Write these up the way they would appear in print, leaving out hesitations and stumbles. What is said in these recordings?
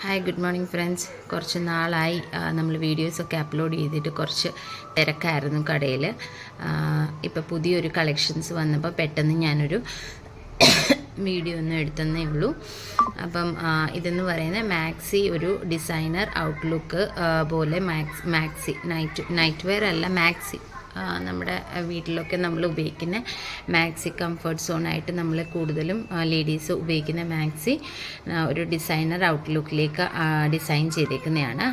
Hi good morning friends. കുറച്ച് നാളായി നമ്മൾ വീഡിയോസൊക്കെ അപ്ലോഡ് ചെയ്തിട്ട് കുറച്ച് തിരക്കായിരുന്നു കടയിൽ. ഇപ്പോൾ പുതിയൊരു കളക്ഷൻസ് വന്നപ്പോൾ പെട്ടെന്ന് ഞാനൊരു വീഡിയോ ഒന്നും എടുത്തന്നേ ഉള്ളൂ. അപ്പം ഇതെന്ന് പറയുന്നത് മാക്സി ഒരു ഡിസൈനർ ഔട്ട്ലുക്ക് പോലെ മാക്സി നൈറ്റ് വെയർ അല്ല, മാക്സി നമ്മുടെ വീട്ടിലൊക്കെ നമ്മൾ ഉപയോഗിക്കുന്ന മാക്സി കംഫർട്ട് സോണായിട്ട് നമ്മൾ കൂടുതലും ലേഡീസ് ഉപയോഗിക്കുന്ന മാക്സി ഒരു ഡിസൈനർ ഔട്ട്ലുക്കിലേക്ക് ഡിസൈൻ ചെയ്തേക്കുന്നതാണ്.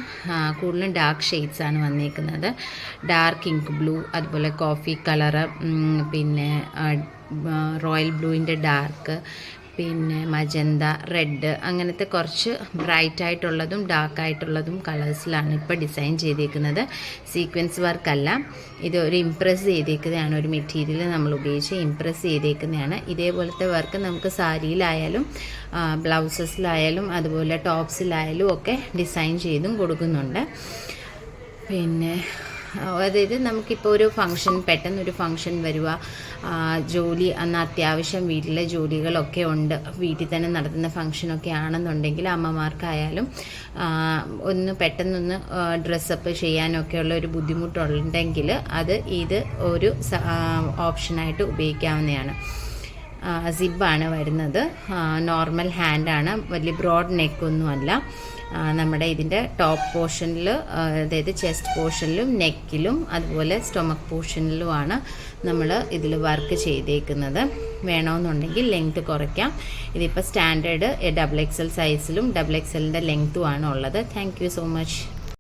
കൂടുതലും ഡാർക്ക് ഷെയ്ഡ്സാണ് വന്നേക്കുന്നത്. ഡാർക്ക് ഇങ്ക് ബ്ലൂ, അതുപോലെ കോഫി കളറ്, പിന്നെ റോയൽ ബ്ലൂവിൻ്റെ ഡാർക്ക്, പിന്നെ മജന്ത, റെഡ്, അങ്ങനത്തെ കുറച്ച് ബ്രൈറ്റ് ആയിട്ടുള്ളതും ഡാർക്ക് ആയിട്ടുള്ളതും കളേഴ്സിലാണ് ഇപ്പോൾ ഡിസൈൻ ചെയ്തേക്കുന്നത്. സീക്വൻസ് വർക്കല്ല, ഇത് ഒരു ഇംപ്രസ് ചെയ്തേക്കുന്നതാണ്. ഒരു മെറ്റീരിയൽ നമ്മൾ ഉപയോഗിച്ച് ഇംപ്രസ് ചെയ്തേക്കുന്നതാണ്. ഇതേപോലത്തെ വർക്ക് നമുക്ക് സാരിയിലായാലും ബ്ലൗസസിലായാലും അതുപോലെ ടോപ്സിലായാലും ഒക്കെ ഡിസൈൻ ചെയ്തും കൊടുക്കുന്നുണ്ട്. പിന്നെ അതായത് നമുക്കിപ്പോൾ ഒരു ഫംഗ്ഷൻ, പെട്ടെന്നൊരു ഫംഗ്ഷൻ വരിക, ജോലി അന്ന് അത്യാവശ്യം വീട്ടിലെ ജോലികളൊക്കെ ഉണ്ട്, വീട്ടിൽ തന്നെ നടത്തുന്ന ഫംഗ്ഷനൊക്കെ ആണെന്നുണ്ടെങ്കിൽ അമ്മമാർക്കായാലും ഒന്ന് പെട്ടെന്നൊന്ന് ഡ്രസ്സപ്പ് ചെയ്യാനൊക്കെയുള്ള ഒരു ബുദ്ധിമുട്ടുണ്ടെങ്കിൽ ഇത് ഒരു ഓപ്ഷനായിട്ട് ഉപയോഗിക്കാവുന്നതാണ്. സിബാണ് വരുന്നത്, നോർമൽ ഹാൻഡാണ്, വലിയ ബ്രോഡ് നെക്കൊന്നുമല്ല. നമ്മുടെ ഇതിൻ്റെ ടോപ്പ് പോർഷനിൽ, അതായത് ചെസ്റ്റ് പോർഷനിലും നെക്കിലും അതുപോലെ സ്റ്റൊമക്ക് പോർഷനിലുമാണ് നമ്മൾ ഇതിൽ വർക്ക് ചെയ്തേക്കുന്നത്. വേണമെന്നുണ്ടെങ്കിൽ ലെങ്ത് കുറയ്ക്കാം. ഇതിപ്പോൾ സ്റ്റാൻഡേർഡ് XXL സൈസിലും XXLൻ്റെ ലെങ്ത്തുമാണ് ഉള്ളത്. Thank you so much.